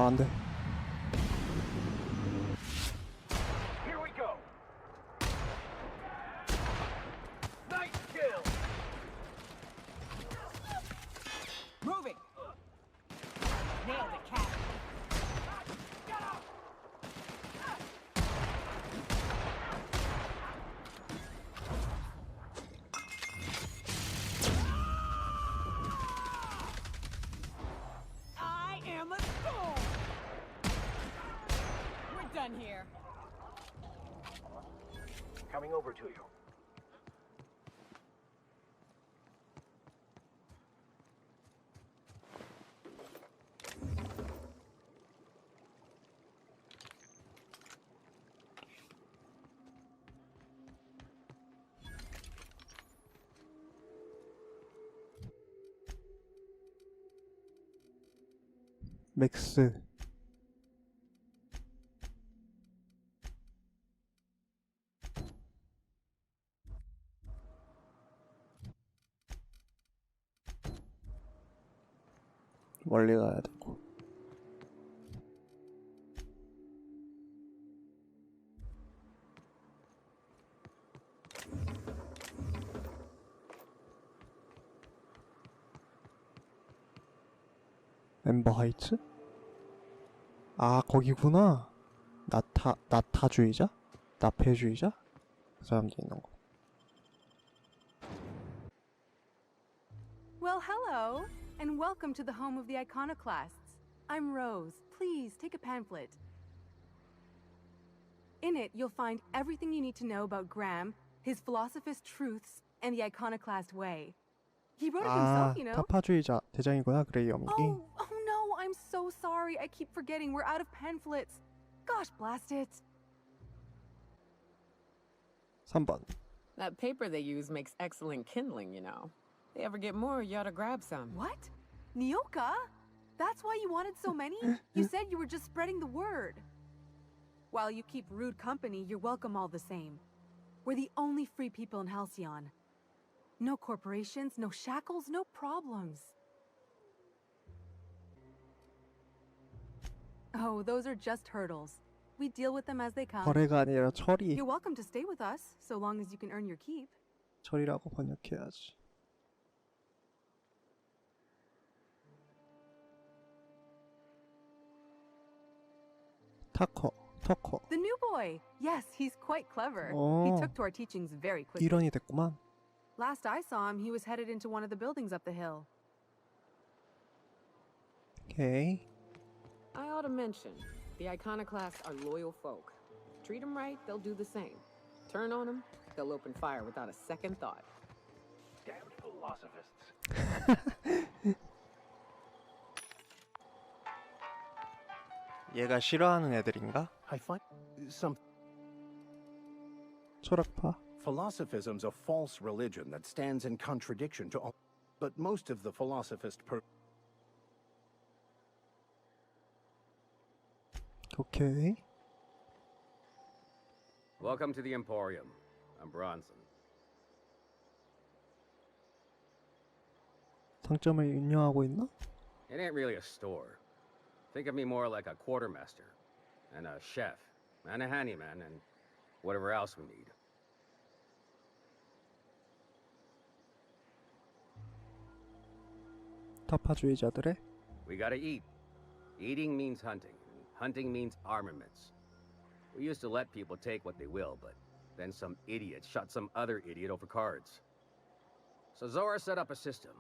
안 돼. Here we go. Nice kill. Moving. Nailed it, cat. I am a storm. We're done here. Coming over to you. 맥스. 멀리 가야 되고. 엠버 하이츠? 아, 거기구나. 나타주의자? 나패주의자? 그 사람들 있는 거. Well, hello, and welcome to the home of the Iconoclasts. I'm Rose. Please take a pamphlet. In it, you'll find everything you need to know about Graham, his philosophist truths, and the Iconoclast way. He wrote it 아, himself, you know. 타파주의자 대장이구나, 그레이 어묵이. Oh no, I'm so sorry. I keep forgetting we're out of pamphlets. Gosh, blast it. 3번. That paper they use makes excellent kindling, you know. They ever get more, you ought to grab some. What? Nyoka? That's why you wanted so many? You said you were just spreading the word. While you keep rude company, you're welcome all the same. We're the only free people in Halcyon. No corporations, no shackles, no problems. Oh, those are just hurdles. We deal with them as they come. 거래가 아니라 처리. You're welcome to stay with us, so long as you can earn your keep. 처리라고 번역해야지. 터커. The new boy! Yes, he's quite clever. Oh. He took to our teachings very quickly. 일원이 됐구만. Last I saw him, he was headed into one of the buildings up the hill. 오케이. I ought to mention, the Iconoclasts are loyal folk. Treat them right, they'll do the same. Turn on them, they'll open fire without a second thought. Damn philosophists. 얘가 싫어하는 애들인가? I find some 철학파. philosophism's a false religion that stands in contradiction to all. But most of the philosophist 오케이. Welcome to the Emporium. I'm Bronson. 상점을 운영하고 있나? It ain't really a store. Think of me more like a quartermaster, and a chef, and a handyman, and whatever else we need. 타파주의자들의 We gotta eat. Eating means hunting, and hunting means armaments. We used to let people take what they will, but then some idiot shot some other idiot over cards. So Zora set up a system.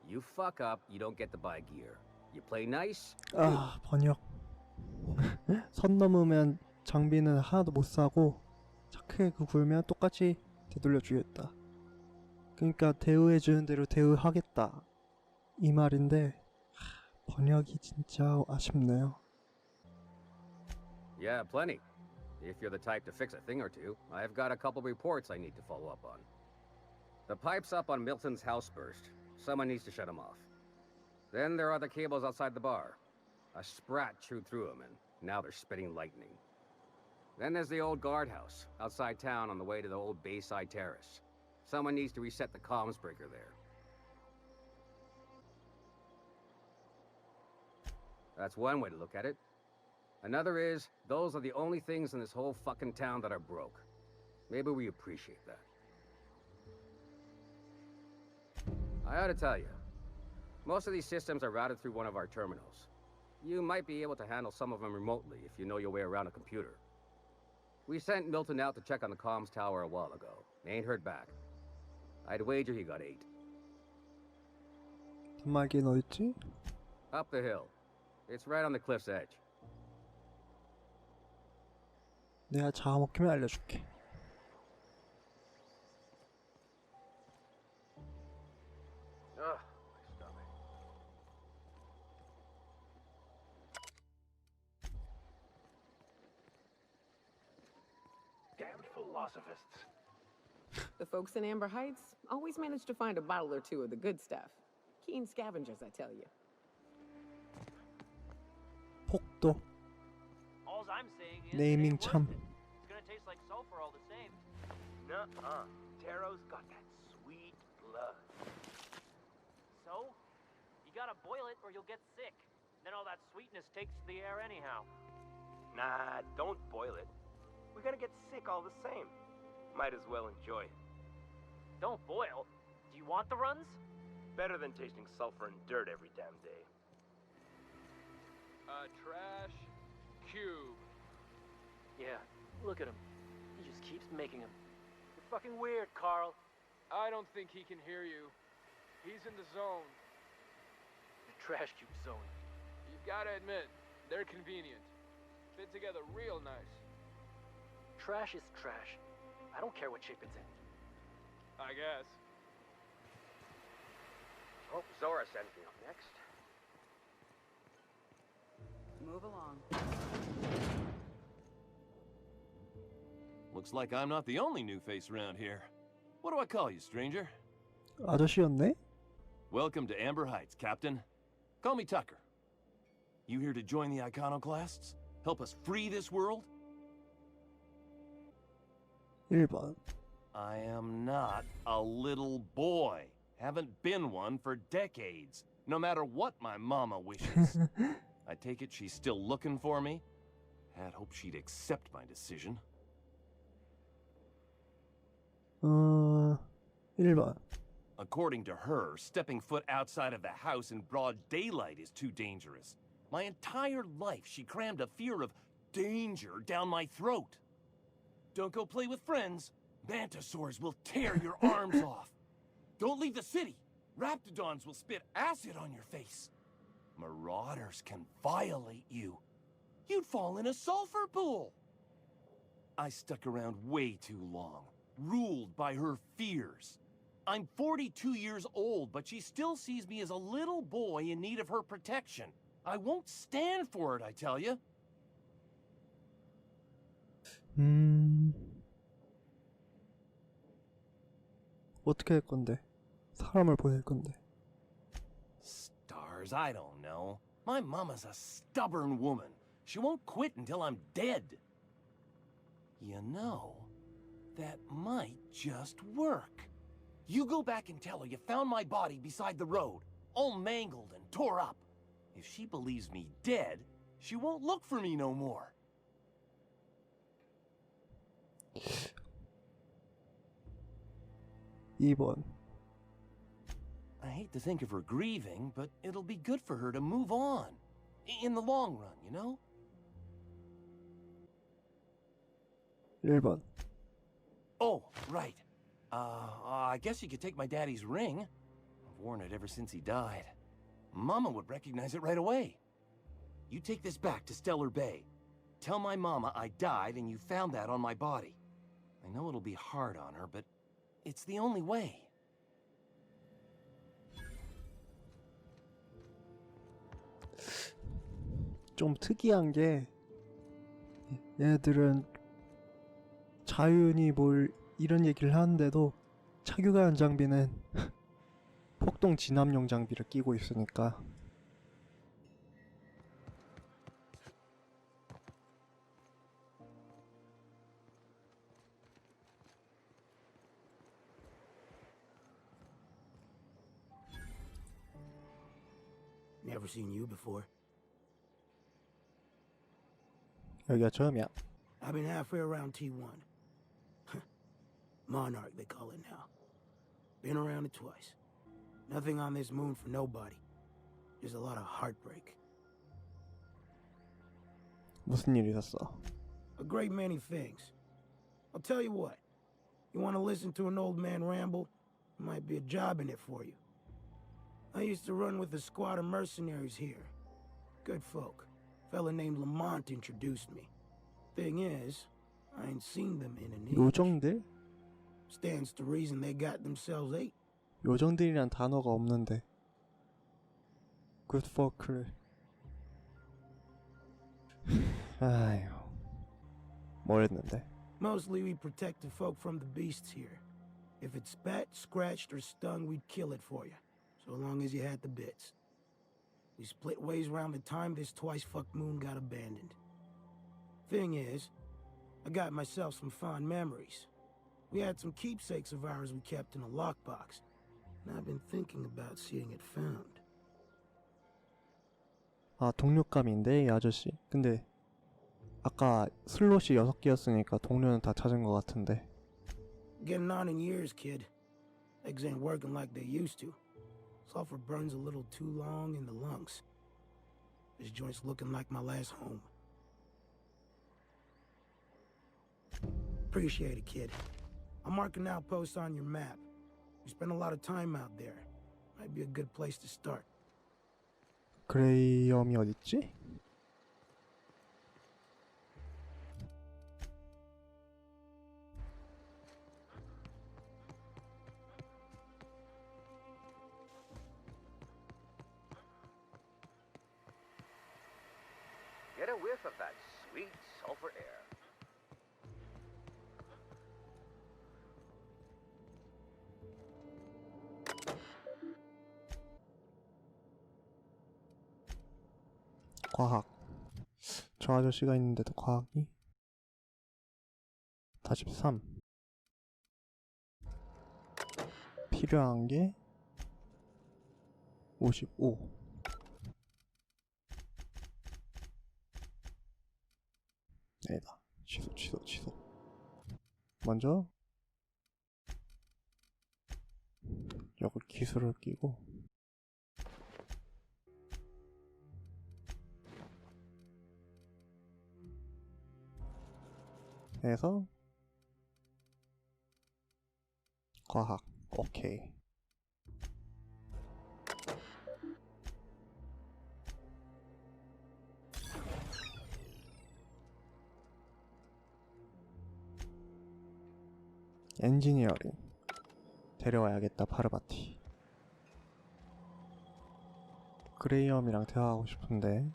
You fuck up, you don't get to buy gear. You play nice. 아, 번역. 선 넘으면 장비는 하나도 못 사고 착하게 굴면 똑같이 되돌려 주겠다. 그러니까 대우해 주는 대로 대우하겠다. 이 말인데 번역이 진짜 아쉽네요. Yeah, plenty. If you're the type to fix a thing or two, I've got a couple reports I need to follow up on. The pipes up on Milton's house burst. Someone needs to shut them off. Then there are the cables outside the bar. A sprat chewed through them, and now they're spitting lightning. Then there's the old guardhouse, outside town on the way to the old Bayside Terrace. Someone needs to reset the comms breaker there. That's one way to look at it. Another is, those are the only things in this whole fucking town that are broke. Maybe we appreciate that. I ought to tell you, most of these systems are routed through one of our terminals. You might be able to handle some of them remotely if you know your way around a computer. We sent Milton out to check on the comms tower a while ago. Ain't heard back. I'd wager he got 8. 단말기는 어딨지? Up the hill. It's right on the cliff's edge. 내가 잡아먹히면 알려줄게. Ugh, my stomach. Damned philosophists. The folks in Amber Heights always manage to find a bottle or two of the good stuff. Keen scavengers, I tell you. 폭도. All I'm saying is 네이밍 it ain't 참. worth it. It's gonna taste like sulfur all the same. Nuh-uh. Taro's got that sweet blood. So, you gotta boil it or you'll get sick. Then all that sweetness takes to the air anyhow. Nah, don't boil it. We're gonna get sick all the same. Might as well enjoy it. Don't boil. Do you want the runs? Better than tasting sulfur and dirt every damn day. Trash cube. Yeah, look at him. He just keeps making them. You're fucking weird, Carl. I don't think he can hear you. He's in the zone. The trash cube zone. You've gotta admit, they're convenient. Fit together real nice. Trash is trash. I don't care what shape it's in. I guess. Hope Zora sends me up next. Move along. Looks like I'm not the only new face around here. What do I call you, stranger? 아저씨였네? Welcome to Amber Heights, Captain. Call me Tucker. You here to join the Iconoclasts? Help us free this world? 1번. I am not a little boy. Haven't been one for decades, no matter what my mama wishes. I take it she's still looking for me? Had hoped she'd accept my decision. 1번. According to her, stepping foot outside of the house in broad daylight is too dangerous. My entire life, she crammed a fear of danger down my throat. Don't go play with friends. Mantisaurs will tear your arms off. Don't leave the city. Raptidons will spit acid on your face. Marauders can violate you. You'd fall in a sulfur pool. I stuck around way too long, ruled by her fears. I'm 42 years old, but she still sees me as a little boy in need of her protection. I won't stand for it, I tell you. 어떻게 할 건데? 사람을 보낼 건데. Stars, I don't know. My mama's a stubborn woman. She won't quit until I'm dead. You know, that might just work. You go back and tell her you found my body beside the road, all mangled and tore up. If she believes me dead, she won't look for me no more. 2번. I hate to think of her grieving, but it'll be good for her to move on. In the long run, you know? 1번. Oh, right. I guess you could take my daddy's ring. I've worn it ever since he died. Mama would recognize it right away. You take this back to Stellar Bay. Tell my mama I died and you found that on my body. I know it'll be hard on her, but it's the only way. 좀 특이한 게 얘네들은 자유인이 뭘 이런 얘기를 하는데도 착륙하는 장비는 폭동 진압용 장비를 끼고 있으니까. Never seen you before. 여기가 처음이야. I've been halfway around T1. Monarch, they call it now. Been around it twice. Nothing on this moon for nobody. Just a lot of heartbreak. 무슨 일 있었어? A great many things. I'll tell you what. You want to listen to an old man ramble? Might be a job in it for you. I used to run with a squad of mercenaries here. Good folk. Fella named Lamont introduced me. Thing is, I ain't seen them in an age. 요정들? Stands to reason they got themselves ate. 요정들이란 단어가 없는데. Good folk를. 아휴. 뭘 했는데? Mostly we protect the folk from the beasts here. If it spat, scratched, or stung, we'd kill it for you. So long as you had the bits. We split ways around the time this twice-fucked moon got abandoned. Thing is, I got myself some fond memories. We had some keepsakes of ours we kept in a lockbox. And I've been thinking about seeing it found. 아, 동료감인데 이 아저씨. 근데 아까 슬롯이 6개였으니까 동료는 다 찾은 것 같은데. Getting on in years, kid. Legs ain't working like they used to. Sulfur burns a little too long in the lungs. This joint's looking like my last home. Appreciate it, kid. I'm marking outposts on your map. You spend a lot of time out there. Might be a good place to start. 그레이엄이 어딨지? Get a whiff of that sweet sulfur air. 과학. 저 아저씨가 있는데도 과학이? 43. 필요한 게 55. 아니다. 취소. 먼저 여기 기술을 끼고 해서 과학. 오케이. 엔지니어링 데려와야겠다. 파르바티. 그레이엄이랑 대화하고 싶은데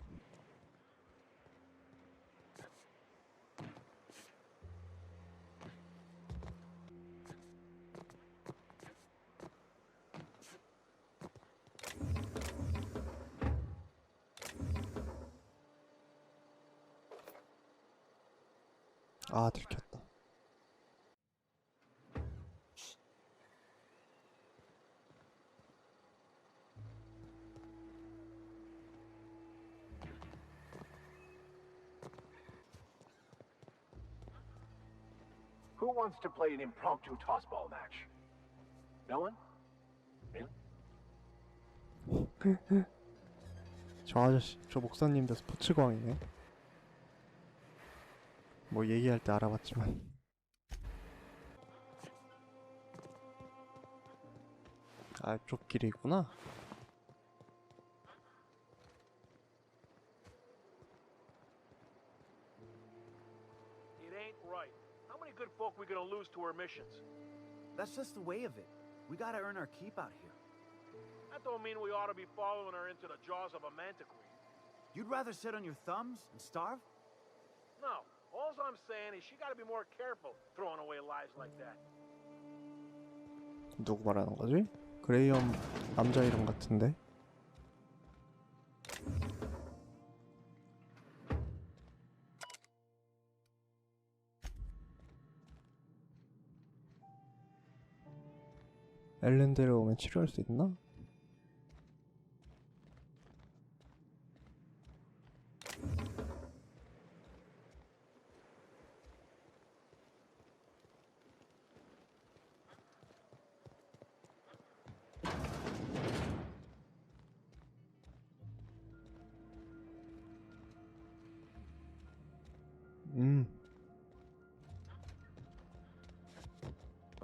아, 들켰다. Who wants to play an impromptu tossball match? No one? Really? 저 아저씨, 저 목사님도 스포츠광이네. 뭐 얘기할 때 알아봤지만. 아, 쪽 길이 있구나. It ain't right. How many good folk we gonna lose to our missions? That's just the way of it. We gotta earn our keep out here. That don't mean we ought to be following her into the jaws of a mantiquore. You'd rather sit on your thumbs and starve? No. All I'm saying is she gotta be more careful throwing away lives like that. 누구 말하는 거지? 그레이엄 남자 이름 같은데? 엘렌데로 오면 치료할 수 있나?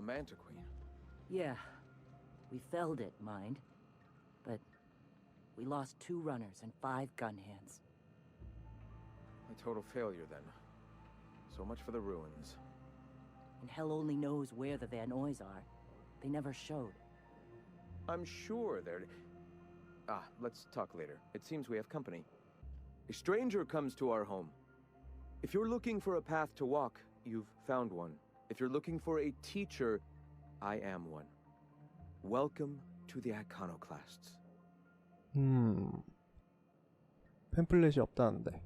Mantiqueen. Yeah. We felled it, mind. But we lost 2 runners and 5 gun hands. A total failure, then. So much for the ruins. And hell only knows where the Van Oys are. They never showed. I'm sure they're... let's talk later. It seems we have company. A stranger comes to our home. If you're looking for a path to walk, you've found one. If you're looking for a teacher, I am one. Welcome to the Iconoclasts. 팸플렛이 없다는데.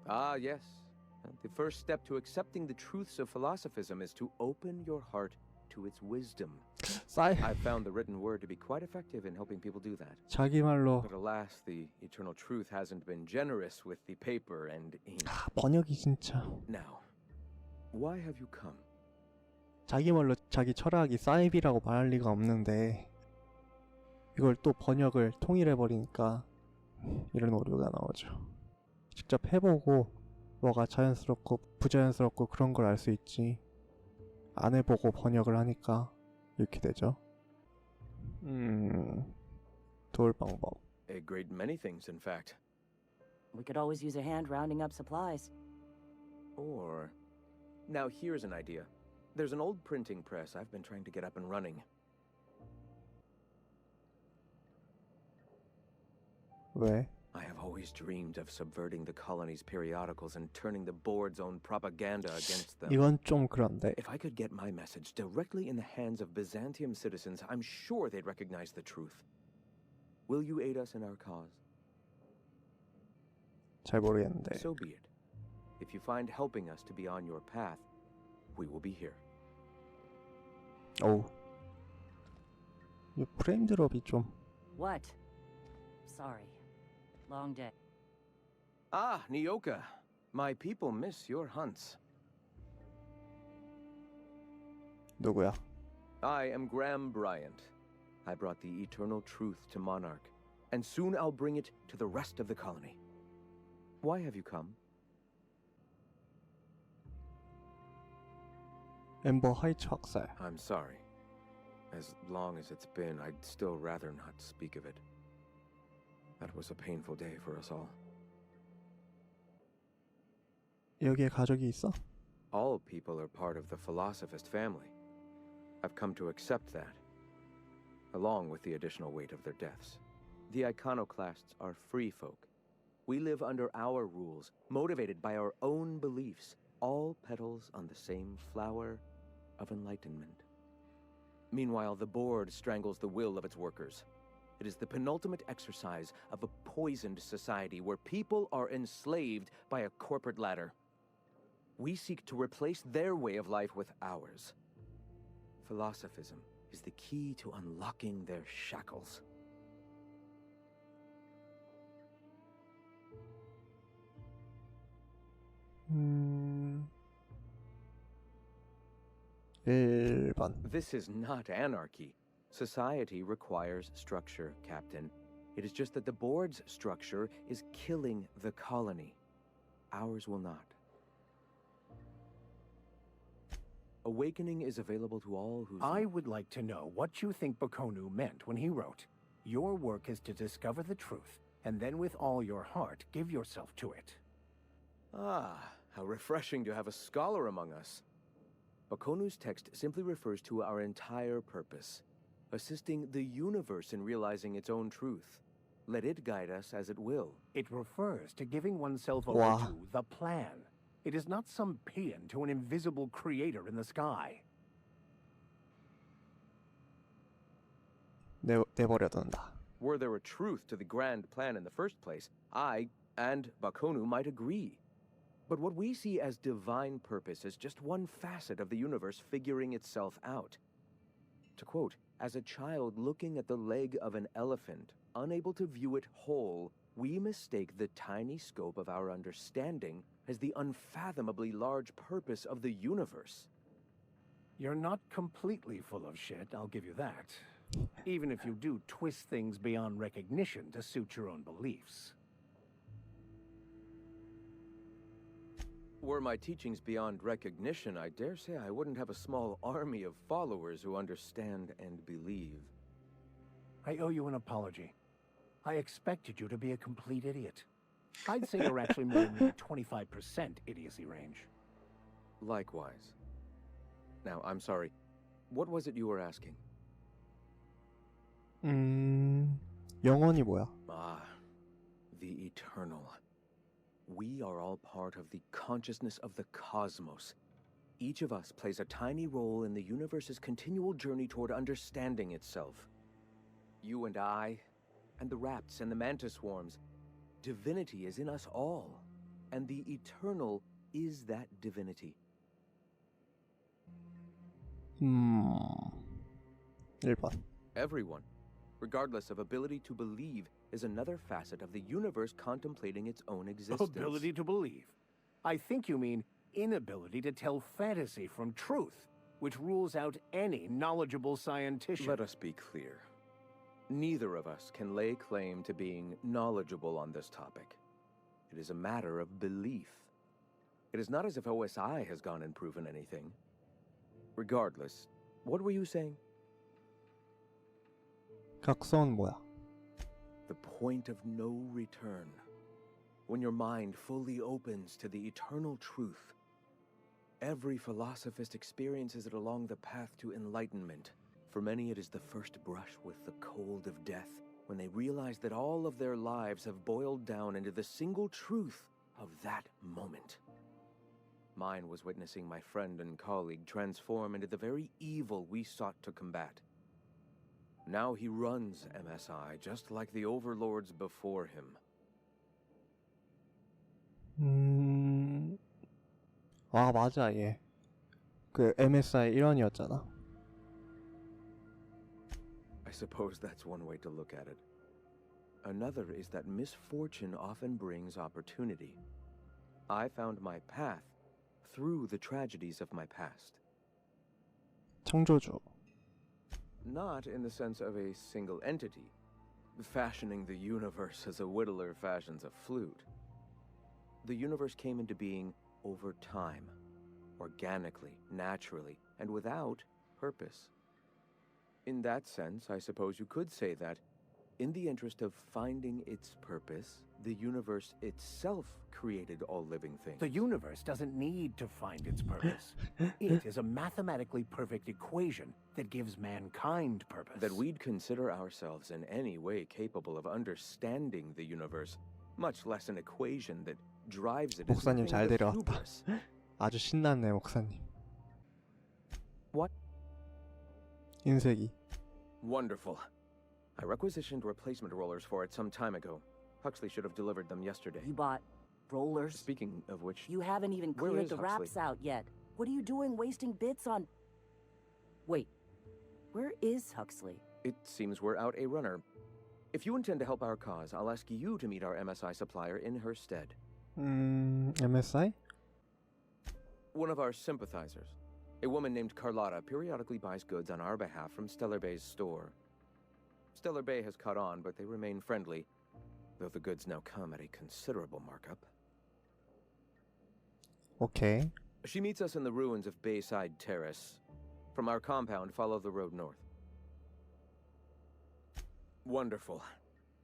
Ah, yes. The first step to accepting the truths of philosophism is to open your heart to its wisdom. I've found the written word to be quite effective in helping people do that. 자기 말로. But alas, the eternal truth hasn't been generous with the paper and ink. 번역이 진짜. Now, why have you come? 자기 말로 자기 철학이 사이비라고 말할 리가 없는데 이걸 또 번역을 통일해버리니까 이런 오류가 나오죠. 직접 해보고 뭐가 자연스럽고 부자연스럽고 그런 걸 알 수 있지. 안 해보고 번역을 하니까 이렇게 되죠. 도울 방법. A great many things, in fact. We could always use a hand rounding up supplies. Or... Now here's an idea. There's an old printing press I've been trying to get up and running. 왜? I have always dreamed of subverting the colony's periodicals and turning the board's own propaganda against them. 이건 좀 그런데. If I could get my message directly in the hands of Byzantium citizens, I'm sure they'd recognize the truth. Will you aid us in our cause? 잘 모르겠는데. So be it. If you find helping us to be on your path, we will be here. 어우. 이 프레임 드롭이 좀. What? Sorry. Long day. Ah, Nyoka. My people miss your hunts. 누구야? I am Graham Bryant. I brought the eternal truth to Monarch, and soon I'll bring it to the rest of the colony. Why have you come? 엠버 하이츠 학살. I'm sorry. As long as it's been, I'd still rather not speak of it. That was a painful day for us all. 여기에 가족이 있어? All people are part of the Philosophist family. I've come to accept that, along with the additional weight of their deaths. The Iconoclasts are free folk. We live under our rules, motivated by our own beliefs, all petals on the same flower of enlightenment. Meanwhile, the board strangles the will of its workers. It is the penultimate exercise of a poisoned society where people are enslaved by a corporate ladder. We seek to replace their way of life with ours. Philosophism is the key to unlocking their shackles. This is not anarchy. Society requires structure, Captain. It is just that the board's structure is killing the colony. Ours will not. Awakening is available to all who... I would like to know what you think Bakonu meant when he wrote, "Your work is to discover the truth, and then with all your heart give yourself to it." Ah, how refreshing to have a scholar among us. Bakonu's text simply refers to our entire purpose, assisting the universe in realizing its own truth. Let it guide us as it will. It refers to giving oneself over to the plan. It is not some paean to an invisible creator in the sky. 내버려둔다. Were there a truth to the grand plan in the first place, I and Bakonu might agree. But what we see as divine purpose is just one facet of the universe figuring itself out. To quote, "As a child looking at the leg of an elephant, unable to view it whole, we mistake the tiny scope of our understanding as the unfathomably large purpose of the universe." You're not completely full of shit, I'll give you that. Even if you do twist things beyond recognition to suit your own beliefs. Were my teachings beyond recognition, I dare say I wouldn't have a small army of followers who understand and believe. I owe you an apology. I expected you to be a complete idiot. I'd say you're actually more in the 25% idiocy range. Likewise. Now, I'm sorry. What was it you were asking? 영혼이 뭐야? Ah, the eternal. We are all part of the consciousness of the cosmos. Each of us plays a tiny role in the universe's continual journey toward understanding itself. You and I, and the rats and the mantis swarms. Divinity is in us all, and the eternal is that divinity. 1번. Everyone, regardless of ability to believe, is another facet of the universe contemplating its own existence. Ability to believe. I think you mean inability to tell fantasy from truth, which rules out any knowledgeable scientician. Let us be clear. Neither of us can lay claim to being knowledgeable on this topic. It is a matter of belief. It is not as if OSI has gone and proven anything. Regardless, what were you saying? 각성은 뭐야? The point of no return. When your mind fully opens to the eternal truth. Every philosophist experiences it along the path to enlightenment. For many, it is the first brush with the cold of death, when they realize that all of their lives have boiled down into the single truth of that moment. Mine was witnessing my friend and colleague transform into the very evil we sought to combat. Now he runs MSI just like the overlords before him. 아, 맞아, 얘. 그 MSI 일원이었잖아. I suppose that's one way to look at it. Another is that misfortune often brings opportunity. I found my path through the tragedies of my past. 창조주. Not in the sense of a single entity, fashioning the universe as a whittler fashions a flute. The universe came into being over time, organically, naturally, and without purpose. In that sense, I suppose you could say that, in the interest of finding its purpose, the universe itself created all living things. The universe doesn't need to find its purpose. It is a mathematically perfect equation that gives mankind purpose. That we'd consider ourselves in any way capable of understanding the universe, much less an equation that drives it. 목사님 잘 데려왔다. 아주 신났네, 목사님. What? 인쇄기. Wonderful. I requisitioned replacement rollers for it some time ago. Huxley should have delivered them yesterday. You bought rollers? Speaking of which... You haven't even where cleared is the Huxley? wraps out yet. What are you doing wasting bits on... Wait. Where is Huxley? It seems we're out a runner. If you intend to help our cause, I'll ask you to meet our MSI supplier in her stead. MSI? One of our sympathizers. A woman named Carlotta periodically buys goods on our behalf from Stellar Bay's store. Stellar Bay has caught on, but they remain friendly, though the goods now come at a considerable markup. Okay. She meets us in the ruins of Bayside Terrace. From our compound, follow the road north. Wonderful.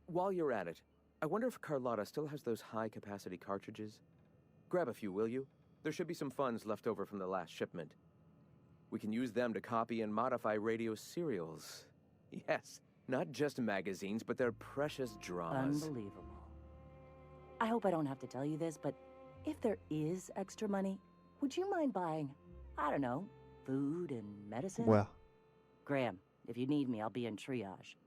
While you're at it, I wonder if Carlotta still has those high-capacity cartridges? Grab a few, will you? There should be some funds left over from the last shipment. We can use them to copy and modify radio serials. Yes, not just magazines, but their precious dramas. Unbelievable. I hope I don't have to tell you this, but if there is extra money, would you mind buying, I don't know, food and medicine? 뭐야? Graham, if you need me, I'll be in triage.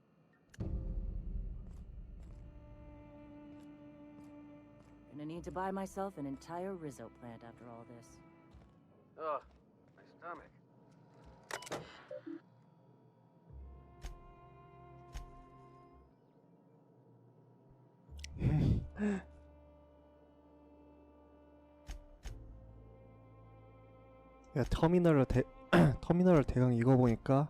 Gonna need to buy myself an entire Rizzo plant after all this. Ugh, my stomach. 야, 터미널을 대강 읽어보니까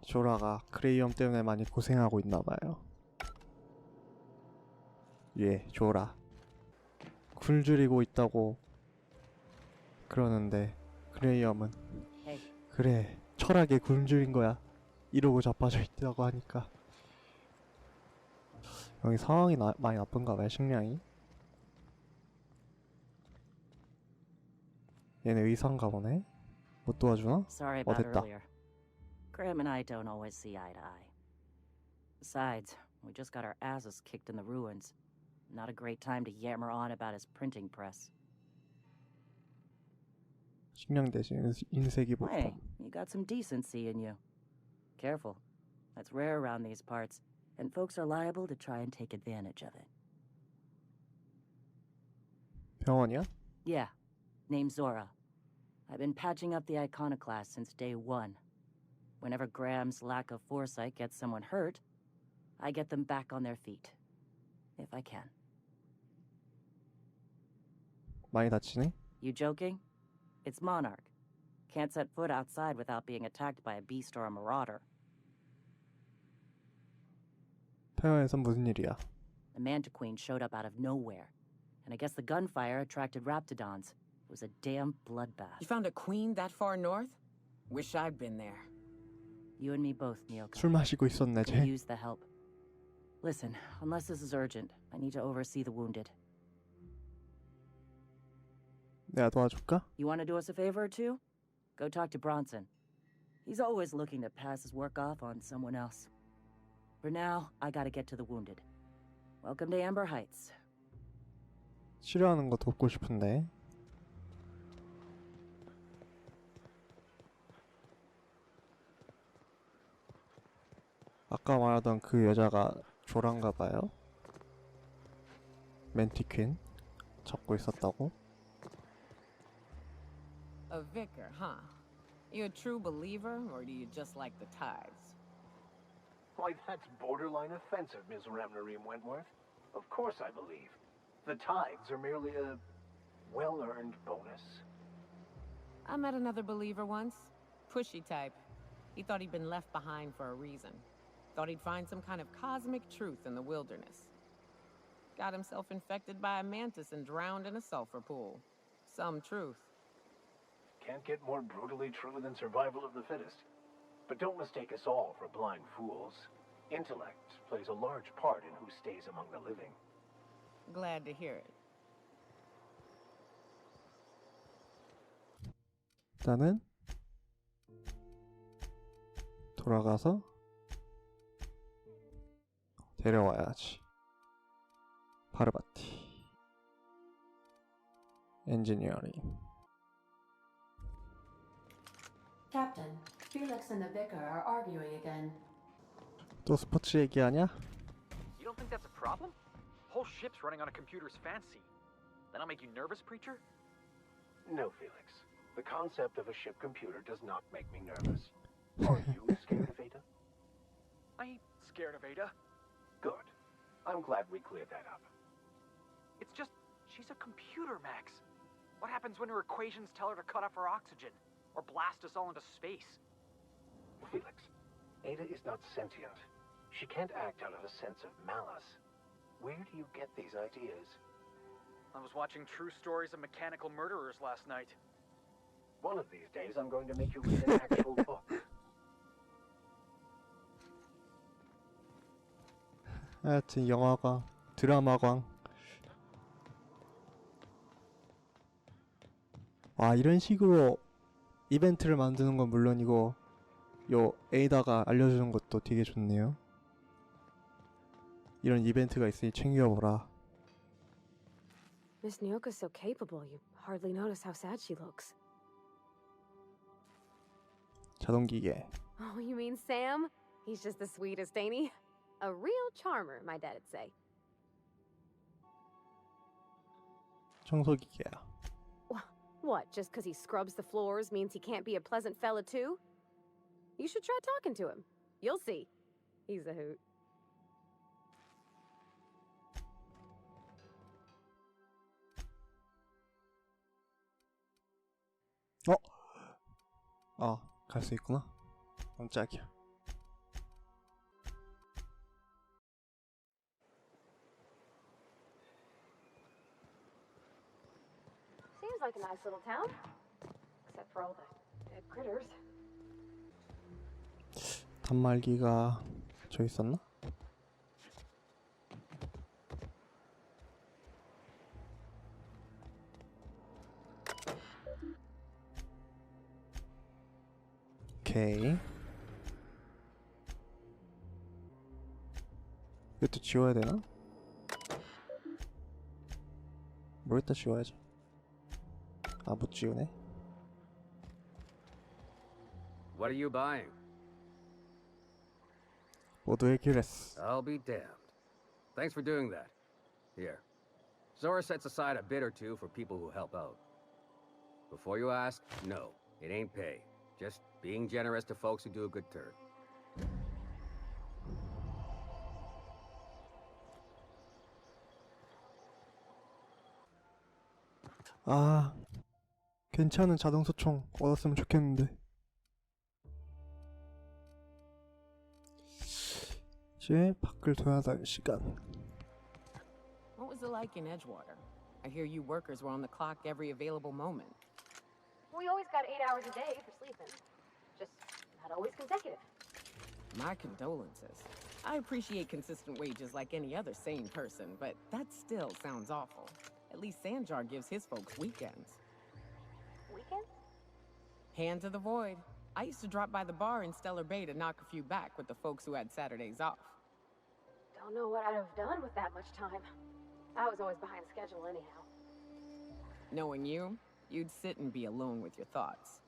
조라가 그레이엄 때문에 많이 고생하고 있나봐요. 예, 조라 굶주리고 있다고 그러는데 그레이엄은 그래 철학에 굶주린 거야 이러고 자빠져 있다고 하니까 여기 상황이 많이 나쁜가 봐요. 식량이. 얘네 의사인가 보네. 못 도와주나? Sorry about 됐다. earlier. Graham and I don't always see eye to eye. Besides, we just got our asses kicked in the ruins. Not a great time to yammer on about his printing press. 식량 대신 인쇄기 복권. Hey, you got some decency in you. Careful. That's rare around these parts, and folks are liable to try and take advantage of it. 병원이야? Yeah. Name's Zora. I've been patching up the Iconoclasts since day one. Whenever Graham's lack of foresight gets someone hurt, I get them back on their feet. If I can. 많이 다치네? You joking? It's Monarch. Can't set foot outside without being attacked by a beast or a marauder. 평양에선 무슨 일이야? The Mantiqueen showed up out of nowhere, and I guess the gunfire attracted Raptidons. It was a damn bloodbath. You found a queen that far north? Wish I'd been there. You and me both, Miyoko. 술 마시고 있었네, 쟤. Use the help. Listen, unless this is urgent, I need to oversee the wounded. 내가 도와줄까? You want to do us a favor or two? Go talk to Bronson. He's always looking to pass his work off on someone else. For now, I gotta get to the wounded. Welcome to Amber Heights. 치료하는 거 돕고 싶은데. 아까 말하던 그 여자가 조란가 봐요. 맨티퀸 찾고 있었다고. A vicar, huh? You a true believer, or do you just like the tithes? Why, that's borderline offensive, Ms. Remnareem Wentworth. Of course I believe. The tithes are merely a well-earned bonus. I met another believer once. Pushy type. He thought he'd been left behind for a reason. Thought he'd find some kind of cosmic truth in the wilderness. Got himself infected by a mantis and drowned in a sulfur pool. Some truth. Can't get more brutally true than survival of the fittest. But don't mistake us all for blind fools. Intellect plays a large part in who stays among the living. Glad to hear it. 일단은 돌아가서 데려와야지. 파르바티 엔지니어링. Captain, Felix and the vicar are arguing again. 또 스포츠 얘기하냐? You don't think that's a problem? Whole ship's running on a computer's fancy. That'll make you nervous, preacher? No, Felix. The concept of a ship computer does not make me nervous. Are you scared of Ada? I ain't scared of Ada. Good. I'm glad we cleared that up. It's just, she's a computer, Max. What happens when her equations tell her to cut off her oxygen? Or blast us all into space? Felix, Ada is not sentient. She can't act out of a sense of malice. Where do you get these ideas? I was watching true stories of mechanical murderers last night. One of these days, I'm going to make you read an actual book. 하여튼 영화광, 드라마광. 와, 이런 식으로 이벤트를 만드는 건 물론이고 요 에이다가 알려주는 것도 되게 좋네요. 이런 이벤트가 있으니 챙겨보라. Miss Nyoka's so capable, you hardly notice how sad she looks. 자동기계. Oh, you mean Sam? He's just the sweetest, ain't he? A real charmer, my dad'd say. 청소기계야. What, just because he scrubs the floors means he can't be a pleasant fella too? You should try talking to him. You'll see. He's a hoot. 갈 수 있구나. 깜짝이야. Nice little town. Except for all the dead critters. 단말기가 저 있었나? 오케이. 이것도 지워야 되나? 뭘 이따 지워야지. 아, 못 지우네. What are you buying? 모두의 기레스. I'll be damned. Thanks for doing that. Here. Zora sets aside a bit or two for people who help out. Before you ask, no, it ain't pay. Just being generous to folks who do a good turn. 아, 괜찮은 자동소총 얻었으면 좋겠는데. 이제 밖을 돌아다닐 시간. What was it like in Edgewater? I hear you workers were on the clock every available moment. We always got 8 hours a day for sleeping. Just not always consecutive. My condolences. I appreciate consistent wages like any other sane person, but that still sounds awful. At least Sanjar gives his folks weekends. Weekends? Hand to the void. I used to drop by the bar in Stellar Bay to knock a few back with the folks who had Saturdays off. Don't know what I'd have done with that much time. I was always behind schedule anyhow. Knowing you, you'd sit and be alone with your thoughts.